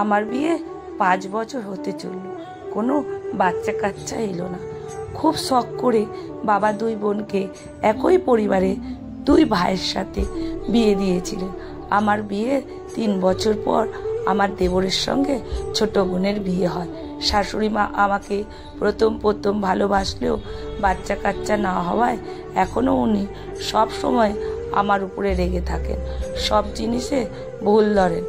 আমার বিয়ে 5 বছর হতে চলল, কোনো বাচ্চা কাচ্চা এলো না। খুব শখ করে বাবা 2 বোনকে একই পরিবারে 2 ভাইয়ের সাথে বিয়ে দিয়েছিলেন। আমার বিয়ে 3 বছর পর আমার দেবরের সঙ্গে ছোট বোনের বিয়ে হয়। শাশুড়ি মা আমাকে প্রথম ভালোবাসলেও বাচ্চা কাচ্চা না হওয়ায় এখনও উনি সব সময় আমার উপরে রেগে থাকেন, সব জিনিসে ভুল ধরেন।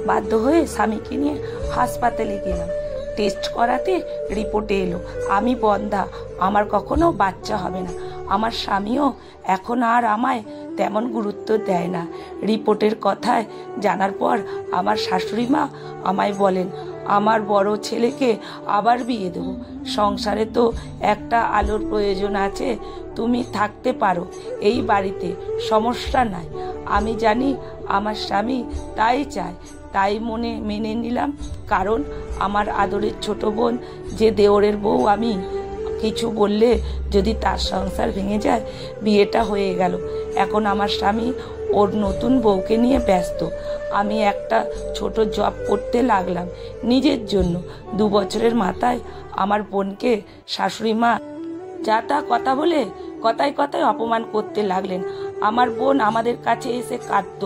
বাধ্য হয়ে স্বামীকে নিয়ে হাসপাতালে গেলাম। টেস্ট করাতে রিপোর্টে এলো আমি বন্ধ্যা, আমার কখনো বাচ্চা হবে না। আমার স্বামীও এখন আর আমায় তেমন গুরুত্ব দেয় না। রিপোর্টের কথায় জানার পর আমার শাশুড়ি মা আমায় বলেন, আমার বড় ছেলেকে আবার বিয়ে দেবো। সংসারে তো একটা আলোর প্রয়োজন আছে, তুমি থাকতে পারো এই বাড়িতে, সমস্যা নাই। আমি জানি আমার স্বামী তাই চায়, তাই মেনে নিলাম। কারণ আমার আদরের ছোট বোন যে দেওরের বউ, আমি কিছু বললে যদি তার সংসার ভেঙে যায়। বিয়েটা হয়ে গেল, এখন আমার স্বামী ওর নতুন বউকে নিয়ে ব্যস্ত। আমি একটা ছোট জব করতে লাগলাম নিজের জন্য। 2 বছরের মাথায় আমার বোনকে শাশুড়ি মা যা তা কথা বলে কথায় অপমান করতে লাগলেন। আমার বোন আমাদের কাছে এসে কাঁদত।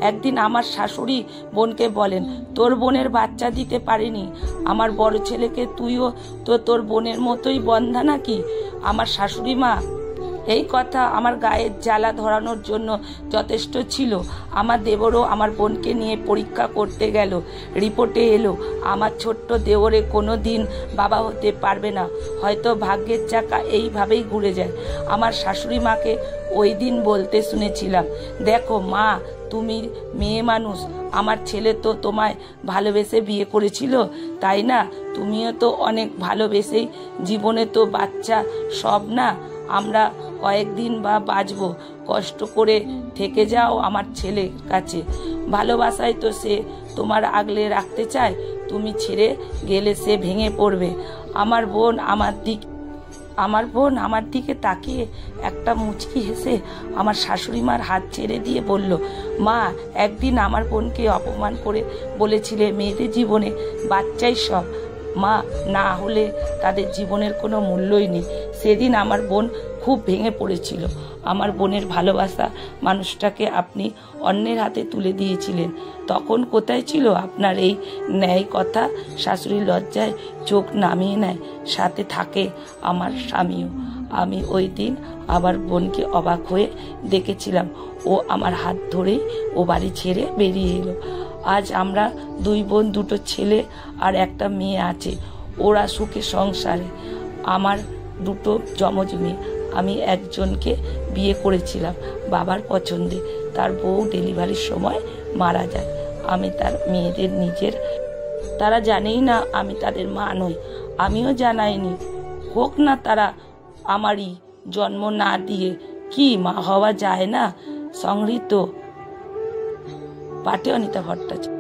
একদিন আমার শাশুড়ি বোনকে বলেন, তোর বোনের বাচ্চা দিতে পারিনি, আমার বড় ছেলেকে তুইও তো তোর বোনের মতোই বন্ধা নাকি? আমার শাশুড়ি মা এই কথা আমার গায়ের জ্বালা ধরানোর জন্য যথেষ্ট ছিল। আমার দেবরও আমার বোনকে নিয়ে পরীক্ষা করতে গেল। রিপোর্টে এলো আমার ছোট্ট দেওরে কোনো দিন বাবা হতে পারবে না, হয়তো ভাগ্যের চাকা এইভাবেই ঘুরে যায়। আমার শাশুড়ি মাকে ওই দিন বলতে শুনেছিলাম, দেখো মা, তুমি মেয়ে মানুষ, আমার ছেলে তো তোমায় ভালোবেসে বিয়ে করেছিল, তাই না? তুমিও তো অনেক ভালোবেসেই, জীবনে তো বাচ্চা সব না, আমরা কয়েকদিন বা বাঁচবো, কষ্ট করে থেকে যাও আমার ছেলের কাছে। ভালোবাসায় তো সে তোমার আগলে রাখতে চায়, তুমি ছেড়ে গেলে সে ভেঙে পড়বে। আমার বোন আমার দিকে তাকিয়ে একটা মুচকি হেসে আমার শাশুড়ি মার হাত ছেড়ে দিয়ে বলল, মা, একদিন আমার বোনকে অপমান করে বলেছিলে মেয়েদের জীবনে বাচ্চাই সব, মা, না হলে তাদের জীবনের কোনো মূল্যই নেই। সেদিন আমার বোন খুব ভেঙে পড়েছিল। আমার বোনের ভালোবাসা মানুষটাকে আপনি অন্যের হাতে তুলে দিয়েছিলেন, তখন কোথায় ছিল আপনার এই ন্যায় কথা? শাশুড়ি লজ্জায় চোখ নামিয়ে নেয়, সাথে থাকে আমার স্বামীও। আমি ওই দিন আবার বোনকে অবাক হয়ে দেখেছিলাম, ও আমার হাত ধরেই ও বাড়ি ছেড়ে বেরিয়ে এলো। আজ আমরা 2 বোন, 2টো ছেলে আর একটা মেয়ে আছে। ওরা সুখে সংসারে। আমার 2টো যমজ মেয়ে। আমি একজনকে বিয়ে করেছিলাম বাবার পছন্দে, তার বউ ডেলিভারির সময় মারা যায়। আমি তার মেয়েদের নিজের, তারা জানেই না আমি তাদের মা নই, আমিও জানাইনি। হোক না তারা আমারই জন্ম না দিয়ে, কি মা হওয়া যায় না? সংগৃহীত পাঠে অনিতা ভট্টাচার্য।